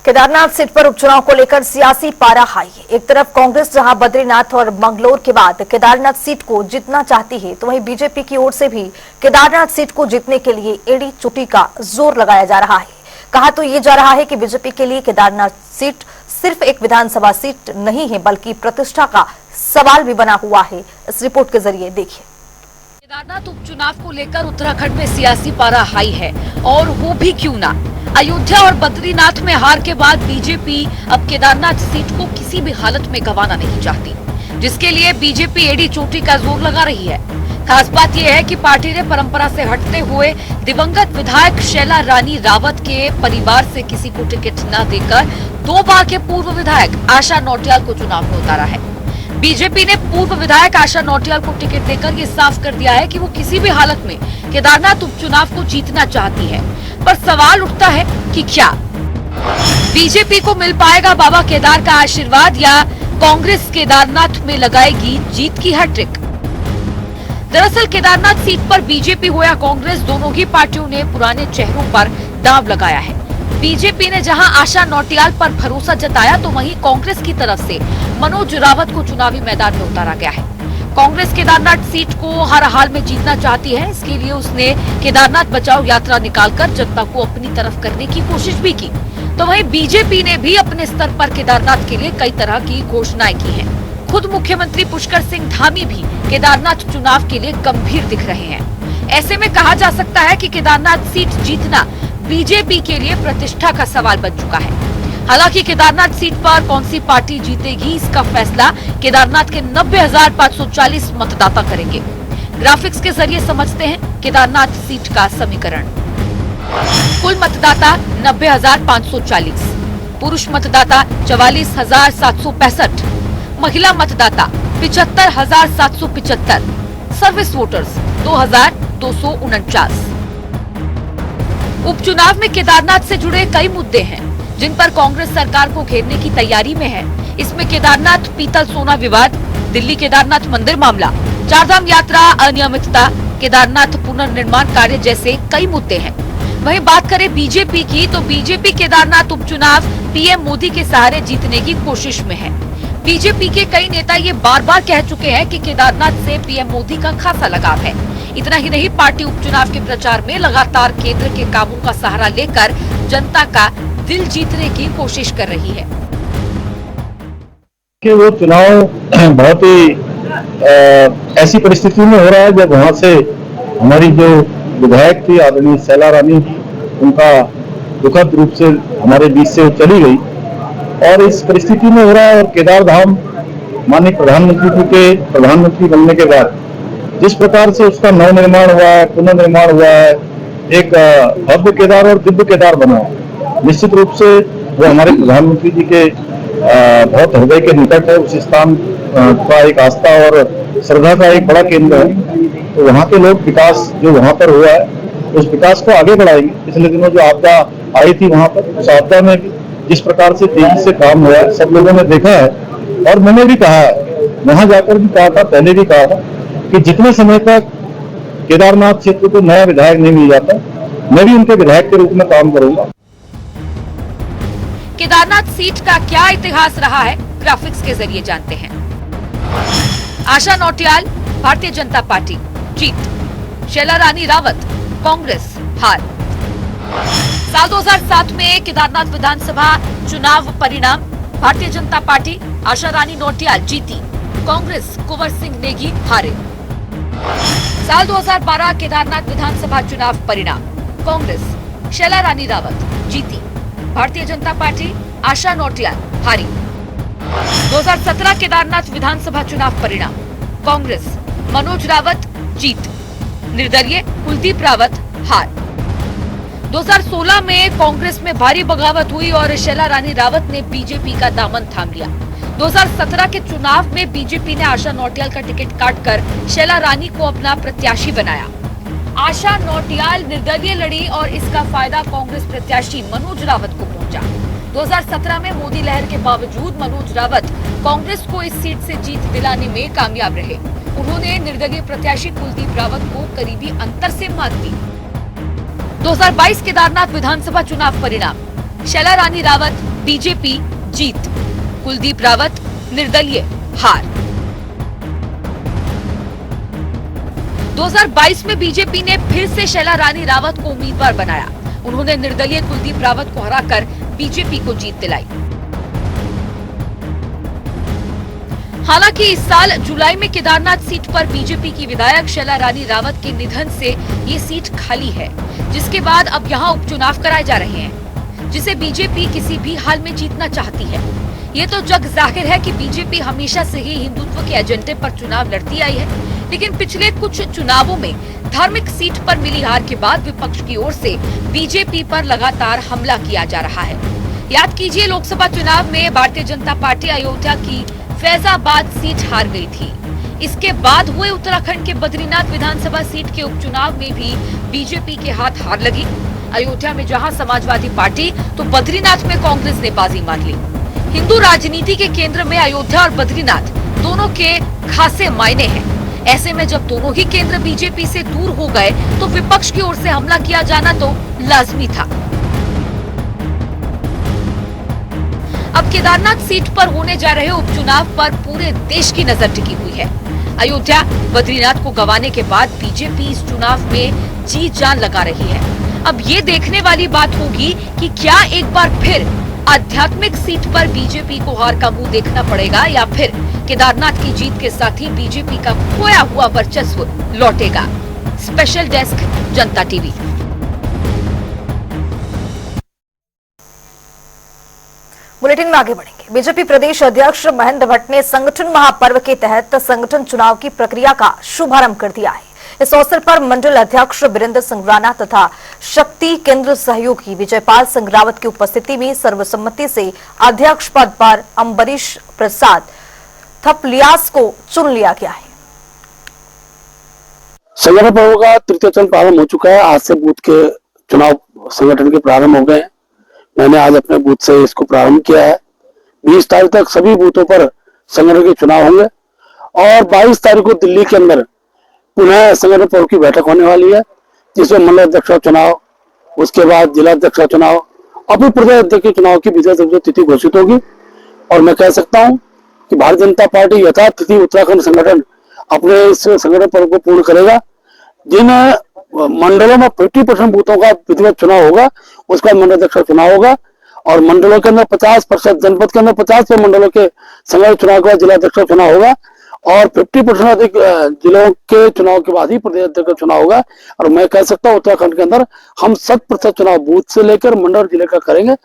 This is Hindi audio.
केदारनाथ सीट पर उपचुनाव को लेकर सियासी पारा हाई है। एक तरफ कांग्रेस जहां बद्रीनाथ और मंगलोर के बाद केदारनाथ सीट को जीतना चाहती है, तो वहीं बीजेपी की ओर से भी केदारनाथ सीट को जीतने के लिए एड़ी चोटी का जोर लगाया जा रहा है। कहा तो ये जा रहा है कि बीजेपी के लिए केदारनाथ सीट सिर्फ एक विधानसभा सीट नहीं है, बल्कि प्रतिष्ठा का सवाल भी बना हुआ है। इस रिपोर्ट के जरिए देखिए। केदारनाथ उपचुनाव को लेकर उत्तराखंड में सियासी पारा हाई है, और वो भी क्यों ना। अयोध्या और बद्रीनाथ में हार के बाद बीजेपी अब केदारनाथ सीट को किसी भी हालत में गंवाना नहीं चाहती, जिसके लिए बीजेपी एड़ी चोटी का जोर लगा रही है। खास बात यह है कि पार्टी ने परंपरा से हटते हुए दिवंगत विधायक शैला रानी रावत के परिवार से किसी को टिकट न देकर 2 बार के पूर्व विधायक आशा नौटियाल को चुनाव में उतारा है। बीजेपी ने पूर्व विधायक आशा नौटियाल को टिकट देकर ये साफ कर दिया है कि वो किसी भी हालत में केदारनाथ उपचुनाव को जीतना चाहती है। पर सवाल उठता है कि क्या बीजेपी को मिल पाएगा बाबा केदार का आशीर्वाद, या कांग्रेस केदारनाथ में लगाएगी जीत की हैट्रिक। दरअसल केदारनाथ सीट पर बीजेपी हो या कांग्रेस, दोनों ही पार्टियों ने पुराने चेहरों पर दांव लगाया है। बीजेपी ने जहां आशा नौटियाल पर भरोसा जताया, तो वहीं कांग्रेस की तरफ से मनोज रावत को चुनावी मैदान में उतारा गया है। कांग्रेस केदारनाथ सीट को हर हाल में जीतना चाहती है। इसके लिए उसने केदारनाथ बचाओ यात्रा निकालकर जनता को अपनी तरफ करने की कोशिश भी की। तो वहीं बीजेपी ने भी अपने स्तर पर केदारनाथ के लिए कई तरह की घोषणाएं की हैं। खुद मुख्यमंत्री पुष्कर सिंह धामी भी केदारनाथ चुनाव के लिए गंभीर दिख रहे हैं। ऐसे में कहा जा सकता है कि केदारनाथ सीट जीतना बीजेपी के लिए प्रतिष्ठा का सवाल बन चुका है। हालांकि केदारनाथ सीट पर कौन सी पार्टी जीतेगी, इसका फैसला केदारनाथ के 90,540 मतदाता करेंगे। ग्राफिक्स के जरिए समझते हैं केदारनाथ सीट का समीकरण। कुल मतदाता 90,540, पुरुष मतदाता 44,765, महिला मतदाता 75,775, सर्विस वोटर्स 2,249। उपचुनाव में केदारनाथ से जुड़े कई मुद्दे हैं, जिन पर कांग्रेस सरकार को घेरने की तैयारी में है। इसमें केदारनाथ पीतल सोना विवाद, दिल्ली केदारनाथ मंदिर मामला, चारधाम यात्रा अनियमितता, केदारनाथ पुनर्निर्माण कार्य जैसे कई मुद्दे हैं। वहीं बात करें बीजेपी की, तो बीजेपी केदारनाथ उपचुनाव पीएम मोदी के सहारे जीतने की कोशिश में है। बीजेपी के कई नेता ये बार बार कह चुके हैं कि केदारनाथ से पीएम मोदी का खासा लगाव है। इतना ही नहीं, पार्टी उपचुनाव के प्रचार में लगातार केंद्र के कामों का सहारा लेकर जनता का दिल जीतने की कोशिश कर रही है। कि वो चुनाव बहुत ही ऐसी परिस्थिति में हो रहा है जब वहां से हमारी जो विधायक थी आदरणीय शैला रानी, उनका दुखद रूप से हमारे बीच से चली गई, और इस परिस्थिति में हो रहा है। और केदार धाम माननीय प्रधानमंत्री जी के प्रधानमंत्री बनने के बाद जिस प्रकार से उसका नवनिर्माण हुआ है, पुनर्निर्माण हुआ है, एक भव्य केदार और दिव्य केदार बना है, निश्चित रूप से वो हमारे प्रधानमंत्री जी के बहुत हृदय के निकट है। उस स्थान का एक आस्था और श्रद्धा का एक बड़ा केंद्र है। तो वहाँ के लोग विकास जो वहाँ पर हुआ है, उस विकास को आगे बढ़ाएंगे। पिछले दिनों जो आपदा आई थी वहाँ पर, उस आपदा में भी जिस प्रकार से तेजी से काम हुआ है, सब लोगों ने देखा है। और मैंने भी कहा है, वहां जाकर भी कहा था, पहले भी कहा था कि जितने समय तक केदारनाथ क्षेत्र को नया विधायक नहीं मिल जाता, मैं भी उनके विधायक के रूप में काम करूंगा। केदारनाथ सीट का क्या इतिहास रहा है, ग्राफिक्स के जरिए जानते हैं। आशा नौटियाल भारतीय जनता पार्टी जीत, शैला रानी रावत कांग्रेस हार। साल 2007 में केदारनाथ विधानसभा चुनाव परिणाम, भारतीय जनता पार्टी आशा रानी नौटियाल जीती, कांग्रेस कुंवर सिंह नेगी हारे। साल 2012 केदारनाथ विधानसभा चुनाव परिणाम, कांग्रेस शैला रानी रावत जीती, भारतीय जनता पार्टी आशा नौटियाल हारी। 2017 केदारनाथ विधानसभा चुनाव परिणाम, कांग्रेस मनोज रावत जीत, निर्दलीय कुलदीप रावत हार। 2016 में कांग्रेस में भारी बगावत हुई और शैला रानी रावत ने बीजेपी का दामन थाम लिया। 2017 के चुनाव में बीजेपी ने आशा नौटियाल का टिकट काटकर शैला रानी को अपना प्रत्याशी बनाया। आशा नौटियाल निर्दलीय लड़ी और इसका फायदा कांग्रेस प्रत्याशी मनोज रावत को पहुंचा। 2017 में मोदी लहर के बावजूद मनोज रावत कांग्रेस को इस सीट से जीत दिलाने में कामयाब रहे। उन्होंने निर्दलीय प्रत्याशी कुलदीप रावत को करीबी अंतर से मात दी। 2022 केदारनाथ विधानसभा चुनाव परिणाम, शैला रानी रावत बीजेपी जीत, कुलदीप रावत निर्दलीय हार। 2022 में बीजेपी ने फिर से शैला रानी रावत को उम्मीदवार बनाया। उन्होंने निर्दलीय कुलदीप रावत को हराकर बीजेपी को जीत दिलाई। हालांकि इस साल जुलाई में केदारनाथ सीट पर बीजेपी की विधायक शैला रानी रावत के निधन से ये सीट खाली है, जिसके बाद अब यहाँ उपचुनाव कराए जा रहे हैं, जिसे बीजेपी किसी भी हाल में जीतना चाहती है। ये तो जग जाहिर है कि बीजेपी हमेशा से ही हिंदुत्व के एजेंडे पर चुनाव लड़ती आई है, लेकिन पिछले कुछ चुनावों में धार्मिक सीट पर मिली हार के बाद विपक्ष की ओर से बीजेपी पर लगातार हमला किया जा रहा है। याद कीजिए, लोकसभा चुनाव में भारतीय जनता पार्टी अयोध्या की फैजाबाद सीट हार गई थी। इसके बाद हुए उत्तराखंड के बद्रीनाथ विधानसभा सीट के उपचुनाव में भी बीजेपी के हाथ हार लगी। अयोध्या में जहां समाजवादी पार्टी तो बद्रीनाथ में कांग्रेस ने बाजी मार ली। हिंदू राजनीति के केंद्र में अयोध्या और बद्रीनाथ दोनों के खासे मायने हैं। ऐसे में जब दोनों ही केंद्र बीजेपी से दूर हो गए तो विपक्ष की ओर से हमला किया जाना तो लाजमी था। अब केदारनाथ सीट पर होने जा रहे उपचुनाव पर पूरे देश की नजर टिकी हुई है। अयोध्या बद्रीनाथ को गंवाने के बाद बीजेपी इस चुनाव में जी जान लगा रही है। अब ये देखने वाली बात होगी कि क्या एक बार फिर आध्यात्मिक सीट पर बीजेपी को हार का मुंह देखना पड़ेगा या फिर केदारनाथ की जीत के साथ ही बीजेपी का खोया हुआ वर्चस्व लौटेगा। स्पेशल डेस्क, जनता टीवी। बुलेटिन में आगे बढ़ेंगे। बीजेपी प्रदेश अध्यक्ष महेंद्र भट्ट ने संगठन महापर्व के तहत संगठन चुनाव की प्रक्रिया का शुभारंभ कर दिया है। इस अवसर पर मंडल अध्यक्ष वीरेंद्र सिंह राणा तथा शक्ति केंद्र सहयोगी विजयपाल सिंह रावत की उपस्थिति में सर्वसम्मति से अध्यक्ष पद पर अम्बरीश प्रसाद थपलियास को चुन लिया गया है। संगठन पर्व का तृतीय चरण प्रारंभ हो चुका है। आज से बूथ के चुनाव संगठन के प्रारंभ हो गए हैं। मैंने आज अपने बूथ से इसको प्रारंभ किया है। 20 तारीख तक सभी बूथों पर संगठन के चुनाव होंगे और 22 तारीख को दिल्ली के अंदर पुनः संगठन पर्व की बैठक होने वाली है, जिसमें मंडल अध्यक्ष का चुनाव, उसके बाद जिला अध्यक्ष का चुनाव और फिर प्रदेश अध्यक्ष के चुनाव की विजय तिथि घोषित होगी। और मैं कह सकता हूं कि भारतीय जनता पार्टी यथातिथि उत्तराखंड संगठन अपने इस संगठन पर्व को पूर्ण करेगा। जिन मंडलों में 50% बूथों का विधिवत चुनाव होगा, उसका मंडल अध्यक्ष का चुनाव होगा और मंडलों के अंदर 50%, जनपद के अंदर 50% मंडलों के संगठन चुनाव के बाद जिला अध्यक्ष का चुनाव होगा और 50% अधिक जिलों के चुनाव के बाद ही प्रदेश अध्यक्ष का चुनाव होगा। और मैं कह सकता हूँ उत्तराखंड के अंदर हम 100% चुनाव बूथ से लेकर मंडल जिले का करेंगे।